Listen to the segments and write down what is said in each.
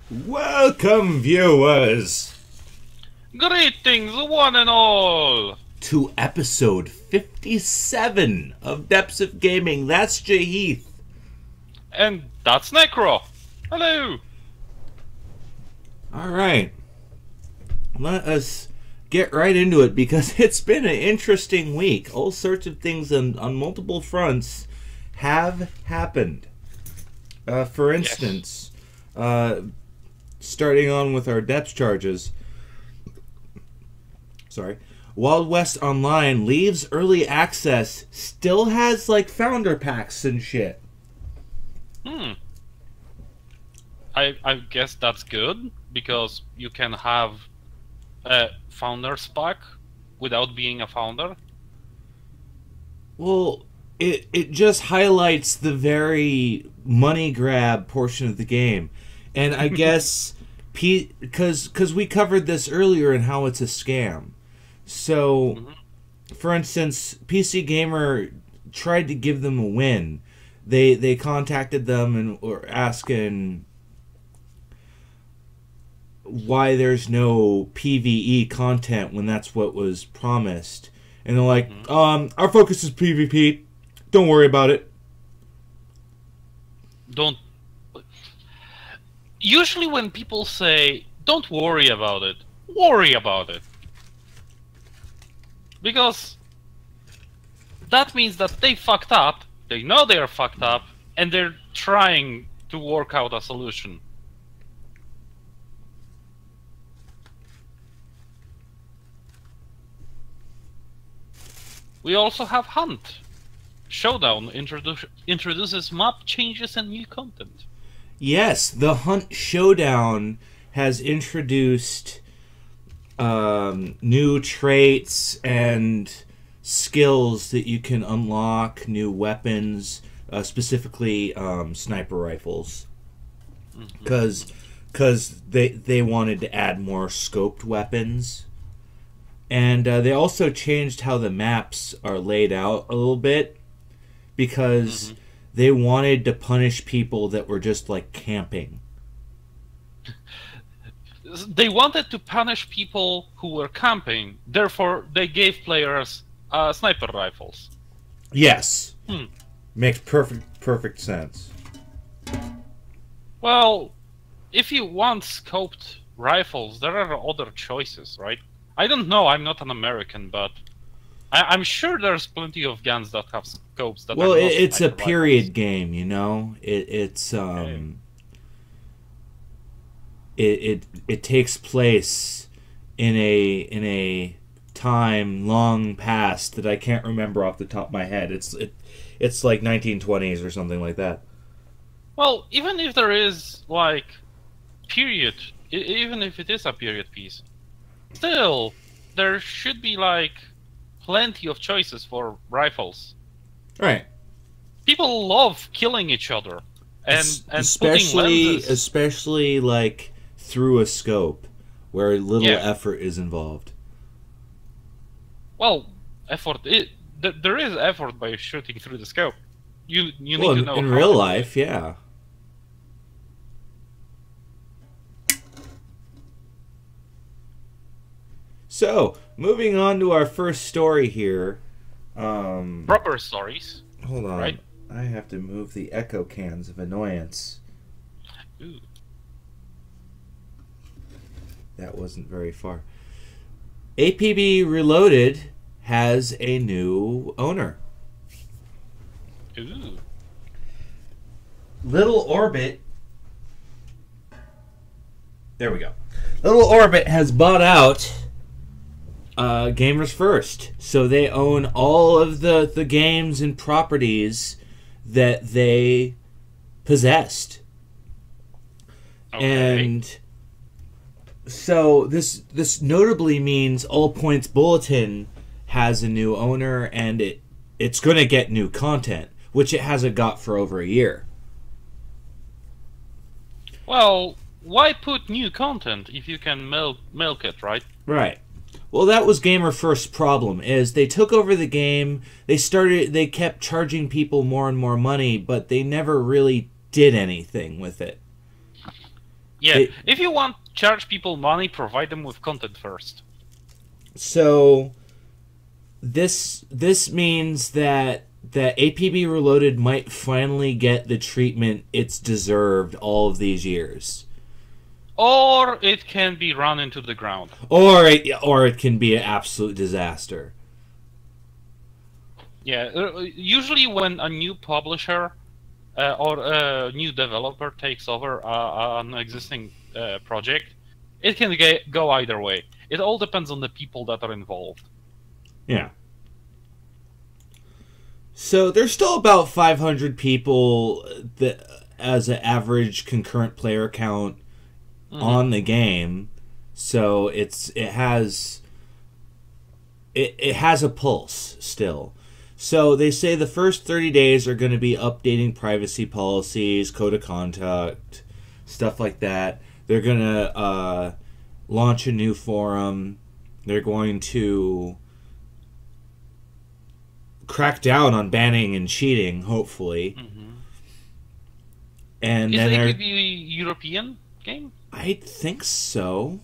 Welcome, viewers, Greetings, one and all! to episode 57 of Depths of Gaming. That's Jaheath. And that's Necro! Hello! Alright, let us get right into it because it's been an interesting week. All sorts of things on multiple fronts have happened. For instance, starting on with our depth charges. Sorry. Wild West Online leaves early access, still has like founder packs and shit. I guess that's good, because you can have a founder's pack without being a founder. Well, it just highlights the very money grab portion of the game. And I guess because we covered this earlier and how it's a scam. So, for instance, PC Gamer tried to give them a win. They contacted them and were asking why there's no PvE content when that's what was promised. And they're like, our focus is PvP. Don't worry about it. Don't... Usually when people say, don't worry about it, worry about it. Because that means that they fucked up, they know they're fucked up, and they're trying to work out a solution. We also have Hunt. Showdown introduces map changes and new content. Yes, the Hunt Showdown has introduced new traits and skills that you can unlock, new weapons, specifically sniper rifles. Because they wanted to add more scoped weapons. And they also changed how the maps are laid out a little bit, because they wanted to punish people that were just like camping. They wanted to punish people who were camping, therefore they gave players sniper rifles. Yes. Makes perfect sense. Well, if you want scoped rifles, there are other choices, right? I don't know, I'm not an American, but I'm sure there's plenty of guns that have scopes that Well, are not it's a sniper period rifles. game, you know. It takes place in a time long past that I can't remember off the top of my head. It's like 1920s or something like that. Well, even if there is, like, period, even if it is a period piece, still, there should be, like, plenty of choices for rifles. Right. People love killing each other and putting lenses. Especially like through a scope where little Yeah. effort is involved. Well, there is effort by shooting through the scope. You need Well, to know in how real to do life, it. yeah. So, moving on to our first story here. Proper stories. Hold on. Right. I have to move the echo cans of annoyance. Ooh. That wasn't very far. APB Reloaded has a new owner. Ooh. Little Orbit. There we go. Little Orbit has bought out Gamers First. So they own all of the games and properties that they possessed. Okay. And so this notably means All Points Bulletin has a new owner, and it's going to get new content, which it hasn't got for over a year. Well, why put new content if you can milk it, right? Right. Well, that was Gamer First's problem, is they took over the game, they kept charging people more and more money, but they never really did anything with it. Yeah, if you want to charge people money, provide them with content first. So this means that APB Reloaded might finally get the treatment it's deserved all of these years. Or it can be run into the ground. Or it can be an absolute disaster. Yeah, usually when a new publisher or a new developer takes over an existing project, it can go either way. It all depends on the people that are involved. Yeah. So there's still about 500 people that, as an average concurrent player count on the game. So it has a pulse still. So they say the first 30 days are going to be updating privacy policies, code of conduct, stuff like that. They're going to launch a new forum. They're going to crack down on banning and cheating, hopefully. And Is then it a European game? I think so.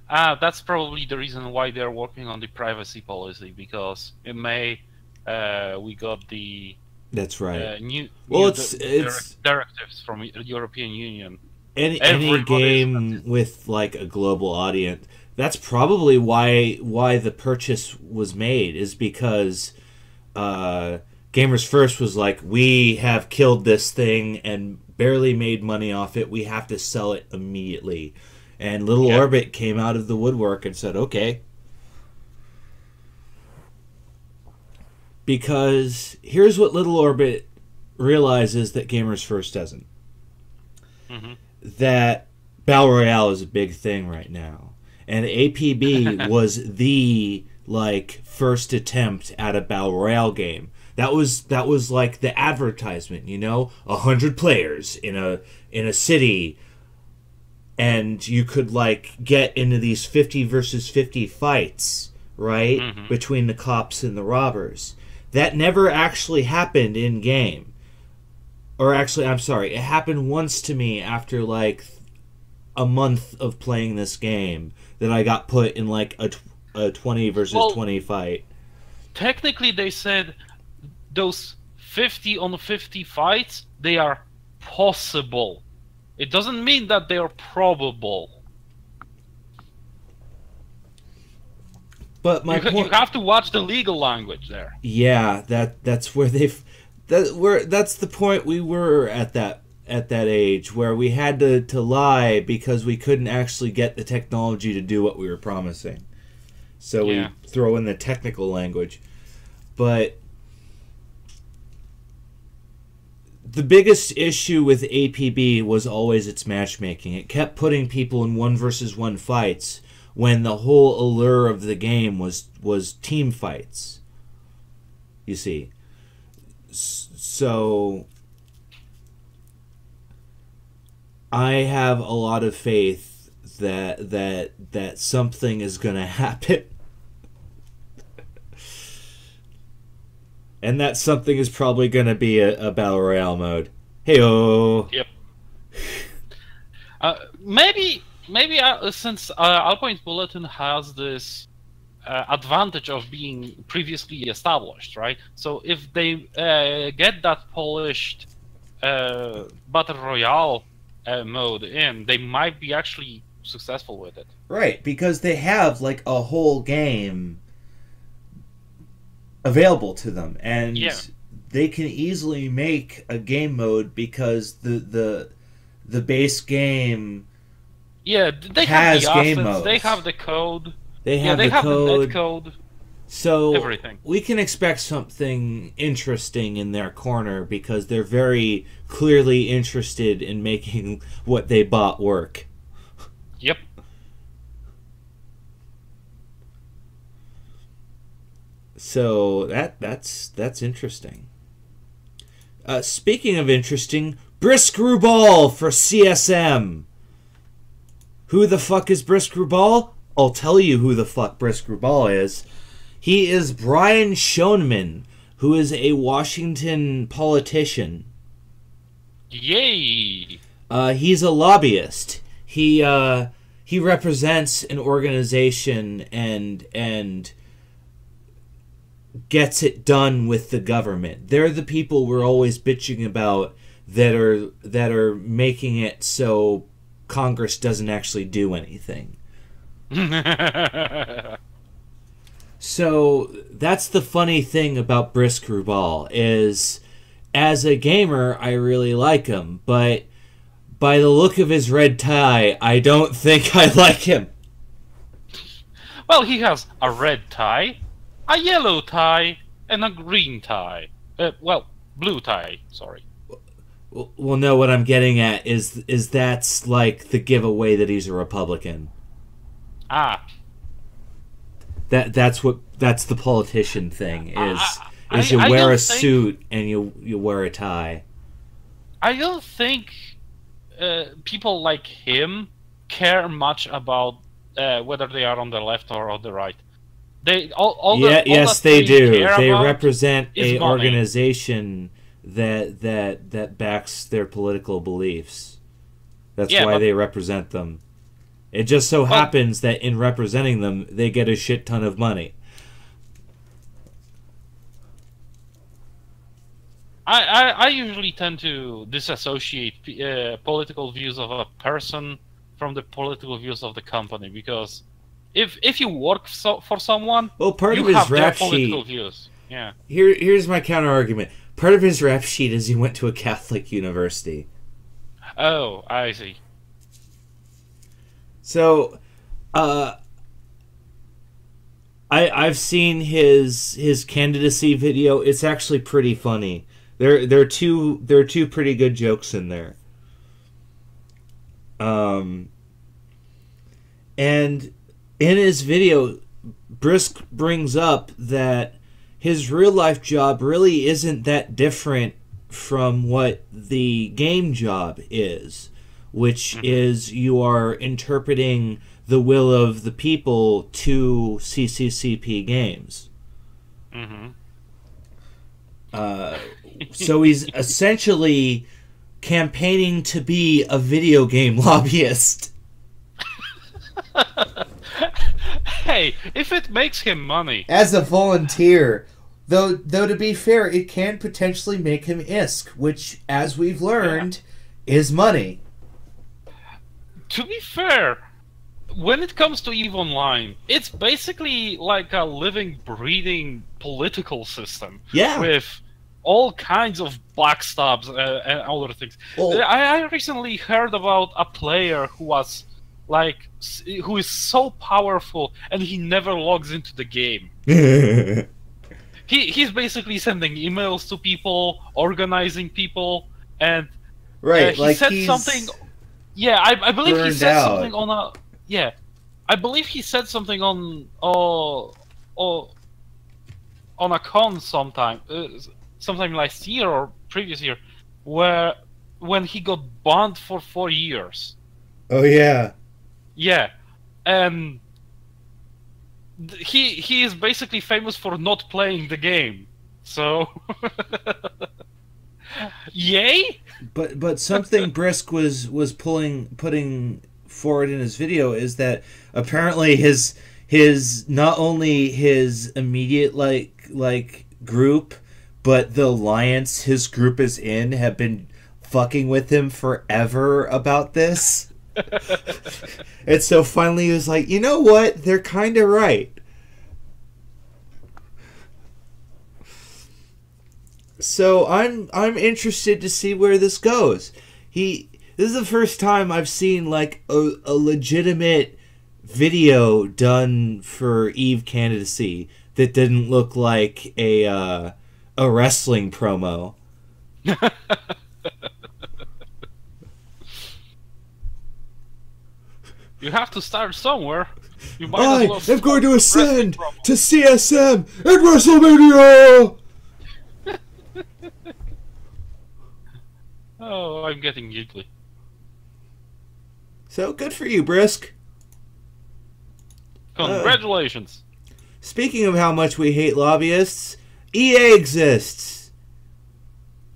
That's probably the reason why they're working on the privacy policy, because in May we got the That's right. new it's directives from the European Union. Any game with like a global audience. That's probably why the purchase was made, is because Gamers First was like, we have killed this thing and barely made money off it. We have to sell it immediately. And Little Orbit came out of the woodwork and said, okay. Because here's what Little Orbit realizes that Gamers First doesn't. That Battle Royale is a big thing right now. And APB was the first attempt at a Battle Royale game. That was like the advertisement, 100 players in a city, and you could get into these 50 versus 50 fights, right? Between the cops and the robbers. That never actually happened in game. Or actually, I'm sorry, it happened once to me after a month of playing this game, that I got put in a 20 versus 20 fight. Technically, they said those 50 on 50 fights, they are possible. It doesn't mean that they are probable. But you have to watch the legal language there. Yeah, that's where that's the point we were at that age, where we had to lie because we couldn't actually get the technology to do what we were promising. So we throw in the technical language. But the biggest issue with APB was always its matchmaking. It kept putting people in 1 versus 1 fights when the whole allure of the game was team fights. You see. So I have a lot of faith that something is going to happen. And that something is probably going to be a Battle Royale mode. Hey-oh! Yep. Maybe since Allpoint Bulletin has this advantage of being previously established, right? So if they get that polished Battle Royale mode in, they might be actually successful with it. Right, because they have a whole game available to them, and they can easily make a game mode because the base game they has have the game assets, modes. they have the code, they have the code. net code, so everything. We can expect something interesting in their corner because they're very clearly interested in making what they bought work. Yep. So that's interesting. Speaking of interesting, Brisc Rubal for CSM. Who the fuck is Brisc Rubal? I'll tell you who the fuck Brisc Rubal is. He is Brian Schoenman, who is a Washington politician. Yay! He's a lobbyist. He represents an organization and gets it done with the government. They're the people we're always bitching about that are making it so Congress doesn't actually do anything. So that's the funny thing about Brisc Rubal is, as a gamer, I really like him, but by the look of his red tie, I don't think I like him. Well, he has a red tie, a yellow tie, and a green tie. Well, blue tie, sorry. Well, no, what I'm getting at is that's like the giveaway that he's a Republican. Ah. That's the politician thing is you wear a suit and you wear a tie. I don't think people like him care much about whether they are on the left or on the right. Yes, they do. They represent a money. organization that backs their political beliefs. That's why they represent them. It just so happens that in representing them, they get a shit ton of money. I usually tend to disassociate political views of a person from the political views of the company, because if you work for someone, part you of his have rap their political sheet. views. Yeah. Here's my counter argument. Part of his rap sheet is he went to a Catholic university. Oh, I see. So, I've seen his candidacy video. It's actually pretty funny. There are two pretty good jokes in there. And in his video, Brisc brings up that his real life job really isn't that different from what the game job is, which is you are interpreting the will of the people to CCCP games. So he's essentially campaigning to be a video game lobbyist. Hey, if it makes him money. As a volunteer. Though to be fair, it can potentially make him ISK, which, as we've learned, is money. To be fair, when it comes to EVE Online, it's basically like a living, breathing political system. Yeah. With all kinds of backstabs and other things. Well, I recently heard about a player who was like, who is so powerful and he never logs into the game. He's basically sending emails to people, organizing people, and he said something. Yeah, I believe he said something on a. Yeah, I believe he said something on a con sometime last year or previous year, when he got banned for 4 years. Oh yeah. Yeah, and he is basically famous for not playing the game. So, yay! But something Brisc was putting forward in his video is that apparently his not only his immediate like group, but the alliance his group is in have been fucking with him forever about this. And so finally he was like, you know what? They're kind of right. So I'm interested to see where this goes. This is the first time I've seen like a legitimate video done for EVE candidacy that didn't look like a wrestling promo. You have to start somewhere. You might as well I'm going to ascend to CSM at WrestleMania! Oh, I'm getting giggly. So, good for you, Brisc. Congratulations. Speaking of how much we hate lobbyists, EA exists.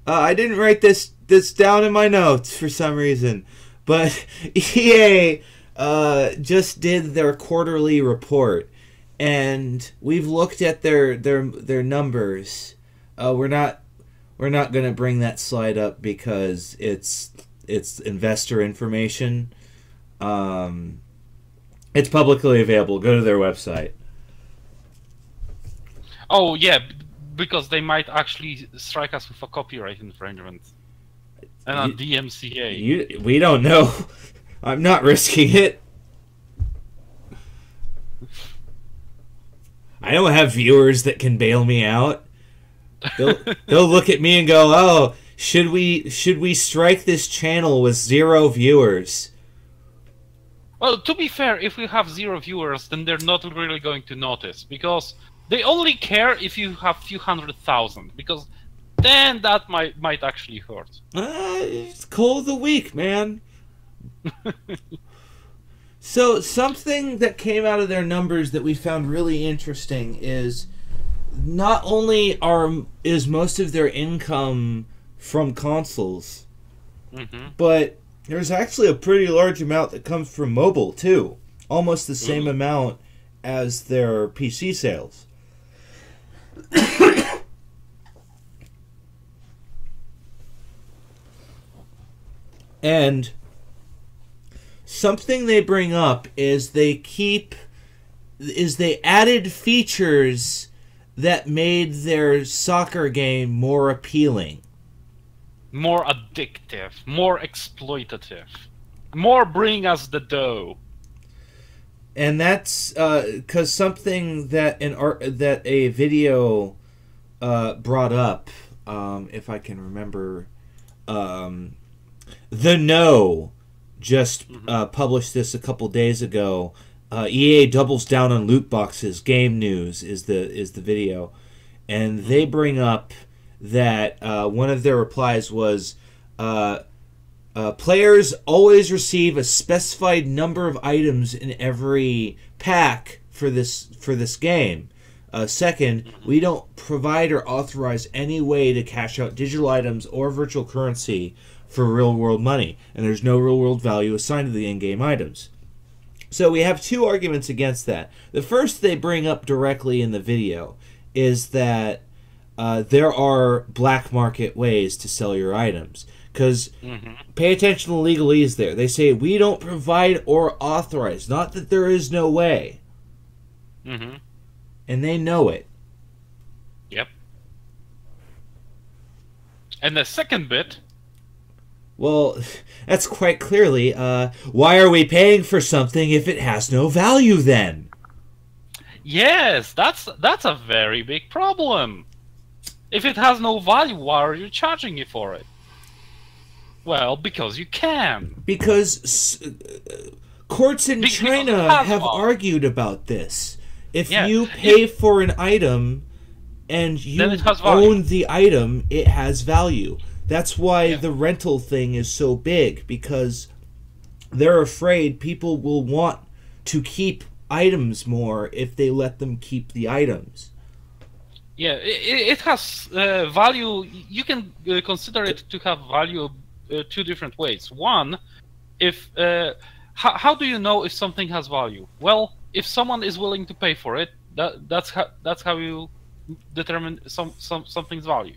I didn't write this that's down in my notes for some reason. But EA just did their quarterly report, and we've looked at their numbers. We're not going to bring that slide up because it's investor information. It's publicly available. Go to their website. Oh yeah, because they might actually strike us with a copyright infringement and a DMCA. We don't know. I'm not risking it. I don't have viewers that can bail me out. They'll look at me and go, "Oh, should we strike this channel with 0 viewers?" Well, to be fair, if we have 0 viewers, then they're not really going to notice, because they only care if you have few 100,000, because then that might actually hurt. It's Call of the Week, man. So something that came out of their numbers that we found really interesting is not only is most of their income from consoles, but there's actually a pretty large amount that comes from mobile too. Almost the same amount as their PC sales. And something they bring up is they added features that made their soccer game more appealing. More addictive, more exploitative, more bring us the dough. And that's because something that a video brought up, if I can remember, The No just published this a couple days ago. EA doubles down on loot boxes. Game News is the video, and they bring up that one of their replies was, players always receive a specified number of items in every pack for this game. Second, we don't provide or authorize any way to cash out digital items or virtual currency for real-world money, and there's no real-world value assigned to the in-game items. So we have 2 arguments against that. The first they bring up directly in the video is that there are black market ways to sell your items. Because pay attention to the legalese there. They say, we don't provide or authorize. Not that there is no way. And they know it. Yep. And the second bit... Well, that's quite clearly, why are we paying for something if it has no value then? Yes, that's a very big problem. If it has no value, why are you charging me for it? Well, because you can. Because courts in China have argued about this. If you pay for an item and you own the item, it has value. That's why the rental thing is so big, because they're afraid people will want to keep items more if they let them keep the items. Yeah, it has value. You can consider it to have value 2 different ways. One, if how do you know if something has value? Well, if someone is willing to pay for it, that's how you determine something's value.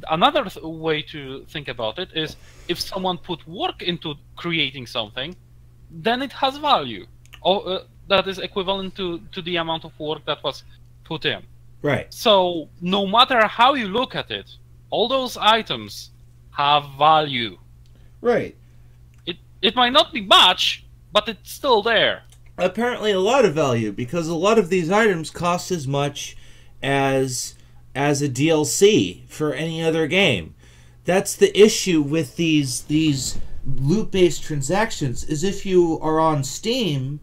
Another way to think about it is if someone put work into creating something, then it has value. Or that is equivalent to the amount of work that was put in. Right. So no matter how you look at it, all those items have value. Right. It might not be much, but it's still there. Apparently a lot of value, because a lot of these items cost as much as a DLC for any other game. That's the issue with these loot-based transactions, is if you are on Steam,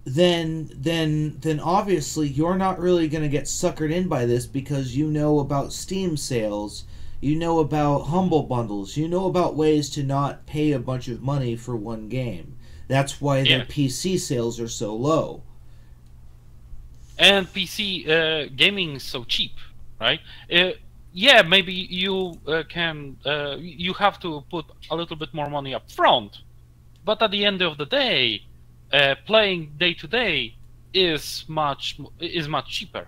then obviously you're not really going to get suckered in by this, because you know about Steam sales, you know about Humble Bundles, you know about ways to not pay a bunch of money for one game. That's why their PC sales are so low. And PC gaming is so cheap, right? yeah, maybe you can you have to put a little bit more money up front, but at the end of the day, playing day to day is much cheaper.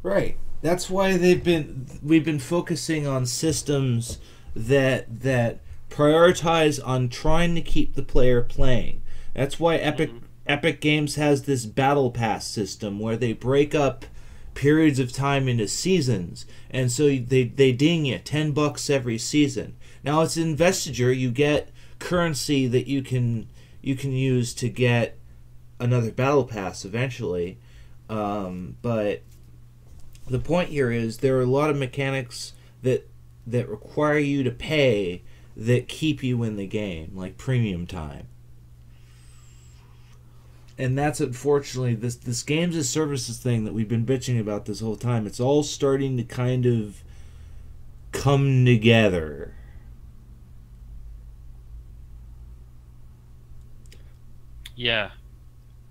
Right. That's why we've been focusing on systems that prioritize on trying to keep the player playing. That's why Epic Games has this battle pass system where they break up periods of time into seasons, and so they ding you $10 every season. Now it's investiture, you get currency that you can use to get another battle pass eventually, but the point here is there are a lot of mechanics that require you to pay that keep you in the game, like premium time. And that's unfortunately this games as services thing that we've been bitching about this whole time. It's all starting to kind of come together. Yeah.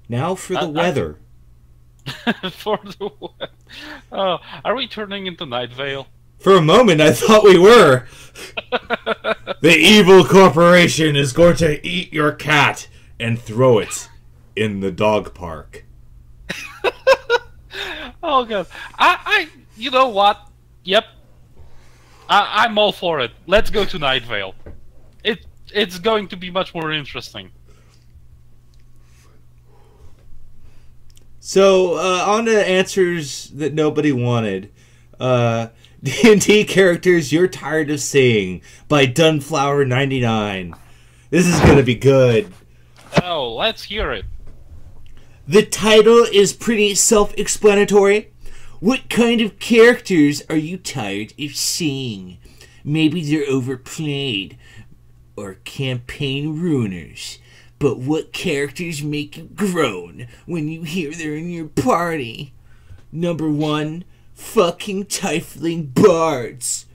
Now for the weather. For the oh, are we turning into Night Vale? For a moment, I thought we were. The evil corporation is going to eat your cat and throw it in the dog park. Oh god, I you know what? Yep, I'm all for it. Let's go to Night Vale. It's going to be much more interesting. So, on to answers that nobody wanted. D&D characters you're tired of seeing by Dunflower99. This is going to be good. Oh, let's hear it. The title is pretty self-explanatory. What kind of characters are you tired of seeing? Maybe they're overplayed or campaign ruiners. But what characters make you groan when you hear they're in your party? Number 1, fucking tiefling bards.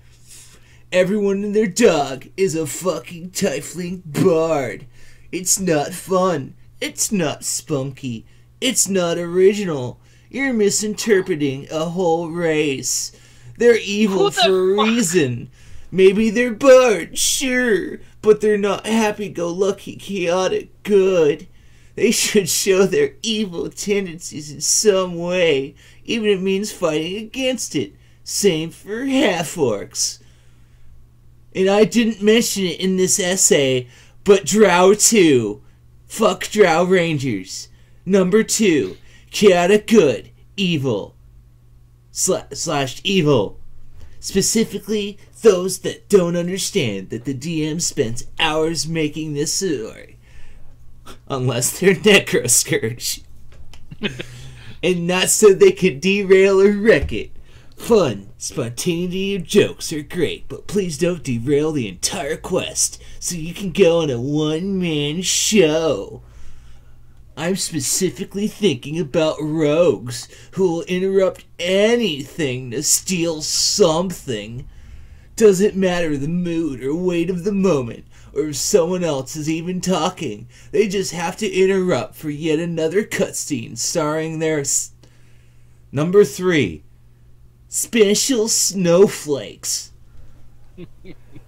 Everyone and their dog is a fucking tiefling bard. It's not fun. It's not spunky. It's not original. You're misinterpreting a whole race. They're evil for a reason. Maybe they're bards, sure, but they're not happy-go-lucky, chaotic good. They should show their evil tendencies in some way, even if it means fighting against it. Same for half-orcs. And I didn't mention it in this essay, but Drow too. Fuck Drow Rangers. Number 2, chaotic good, evil. Slash evil. Specifically, those that don't understand that the DM spends hours making this story. Unless they're Necroscourge. And not so they could derail or wreck it. Fun, spontaneity of jokes are great, but please don't derail the entire quest so you can go on a one-man show. I'm specifically thinking about rogues who will interrupt anything to steal something. Doesn't matter the mood or weight of the moment, or if someone else is even talking. They just have to interrupt for yet another cutscene starring their... Number 3. Special snowflakes.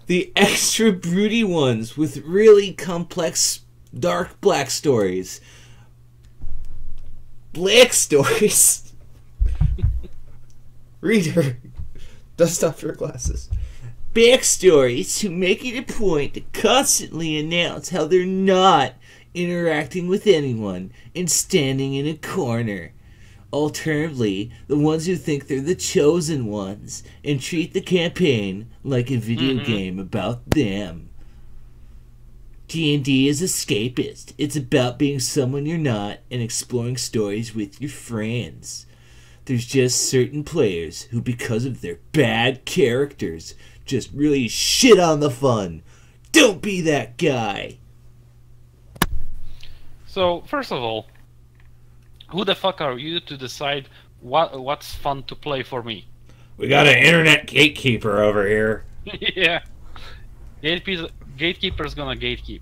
The extra broody ones with really complex dark black stories. Black stories? Reader, dust off your glasses. Backstories who make it a point to constantly announce how they're not interacting with anyone and standing in a corner. Alternatively, the ones who think they're the chosen ones and treat the campaign like a video game about them. D&D is escapist. It's about being someone you're not and exploring stories with your friends. There's just certain players who, because of their bad characters, just really shit on the fun. Don't be that guy. So, first of all, who the fuck are you to decide what's fun to play for me? We got an internet gatekeeper over here. Yeah. Gatekeeper's gonna gatekeep.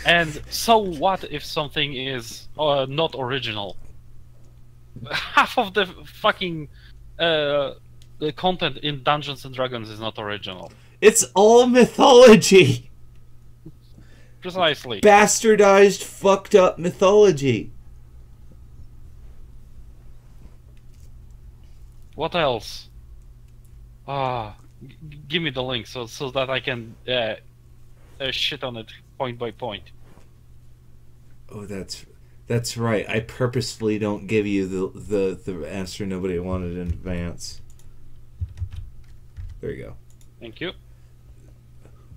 And so what if something is not original? half of the fucking the content in Dungeons and Dragons is not original. It's all mythology. Precisely. Bastardized, fucked up mythology. What else? Give me the link so that I can shit on it point by point. Oh, that's right. I purposefully don't give you the answer nobody wanted in advance. There you go. Thank you.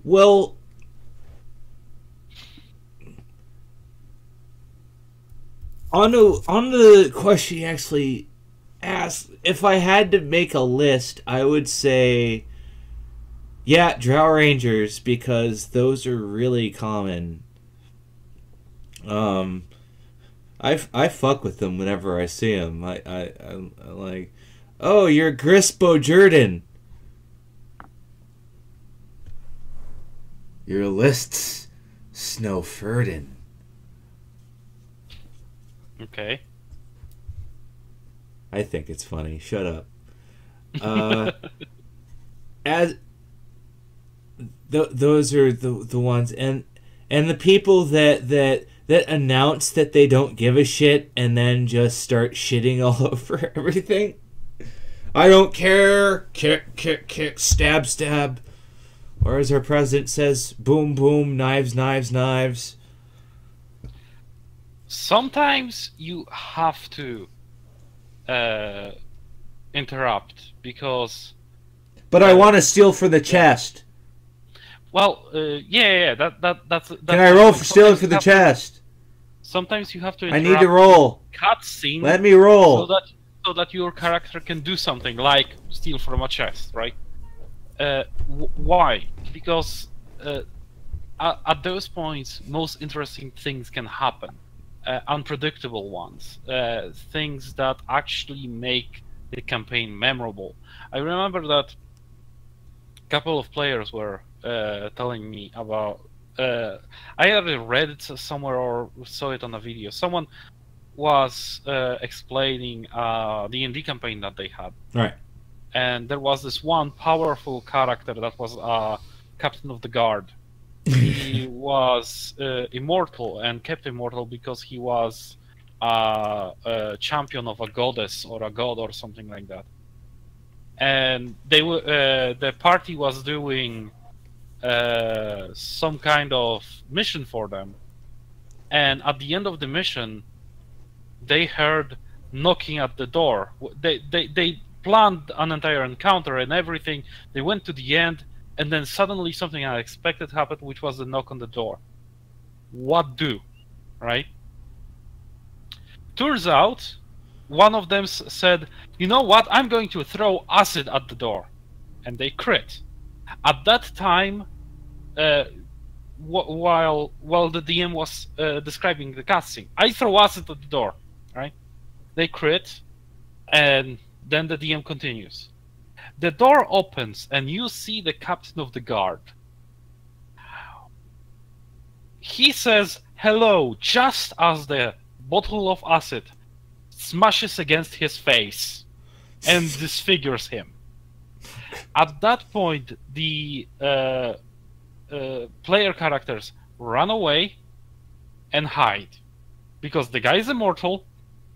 Well, on the question you actually asked, if I had to make a list, I would say, yeah, Drow Rangers, because those are really common. I fuck with them whenever I see them. I like, oh, you're Grispo Jordan. Your list's Snowfurden. Okay. I think it's funny. Shut up. Those are the ones, and the people that announce that they don't give a shit and then just start shitting all over everything. I don't care. Kick, kick, kick. Stab, stab. Or as our president says, boom, boom. Knives, knives, knives. Sometimes you have to interrupt because. But I want to steal for the chest. Well, yeah. That's. Can I roll for stealing for the chest? Sometimes you have to. I need to roll. Cutscene. Let me roll. So that your character can do something like steal from a chest, right? Why? Because at those points, most interesting things can happen. Unpredictable ones. Things that actually make the campaign memorable. I remember that a couple of players were telling me about... I either read it somewhere or saw it on a video. Someone was explaining the D&D campaign that they had. Right. And there was this one powerful character that was Captain of the Guard. He was immortal and kept immortal because he was a champion of a goddess or a god or something like that. And they were the party was doing some kind of mission for them. And at the end of the mission, they heard knocking at the door. They planned an entire encounter and everything. They went to the end, and then suddenly something unexpected happened, which was the knock on the door. What do? Right? Turns out, one of them said, you know what, I'm going to throw acid at the door. And they crit. At that time, while the DM was describing the cutscene, I throw acid at the door. Right? They crit, and then the DM continues. The door opens, and you see the Captain of the Guard. He says hello just as the bottle of acid smashes against his face and disfigures him. At that point, the player characters run away and hide. Because the guy is immortal,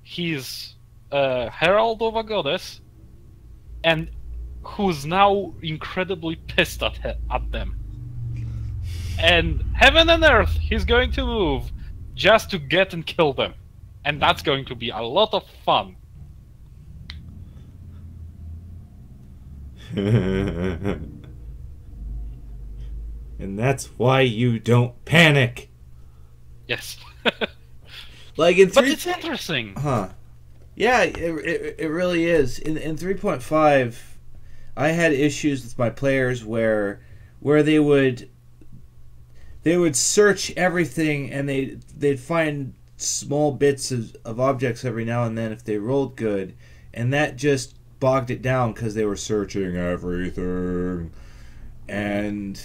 he's a herald of a goddess, and who's now incredibly pissed at them. And heaven and earth, he's going to move just to get and kill them. And that's going to be a lot of fun. And that's why you don't panic. Yes. Like in but it's interesting. Huh. Yeah, it really is. In 3.5, I had issues with my players where they would search everything and they'd find small bits of objects every now and then if they rolled good, and that just bogged it down because they were searching everything. And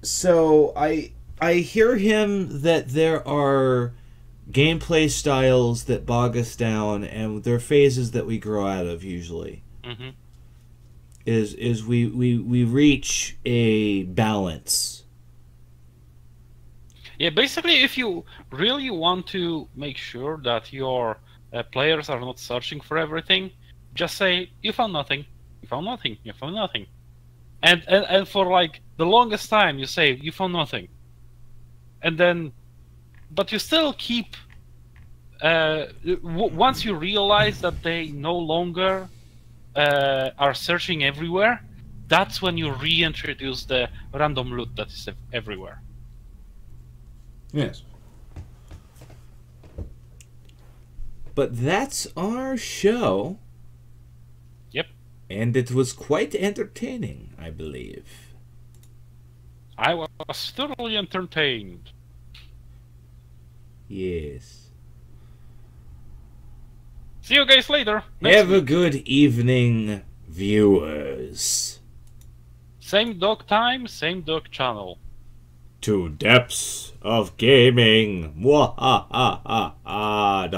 so I hear him that there are gameplay styles that bog us down, and they're phases that we grow out of usually. Mm-hmm. Is we reach a balance. Yeah, basically, if you really want to make sure that your players are not searching for everything, just say, you found nothing, you found nothing, you found nothing. And for like the longest time, you say, you found nothing. And then, but you still keep, once you realize that they no longer are searching everywhere, that's when you reintroduce the random loot that is everywhere. Yes. But that's our show. Yep. And it was quite entertaining, I believe. I was thoroughly entertained. Yes. See you guys later. Have a good evening, viewers. Same dog time, same dog channel. To depths of gaming. Mwahaha.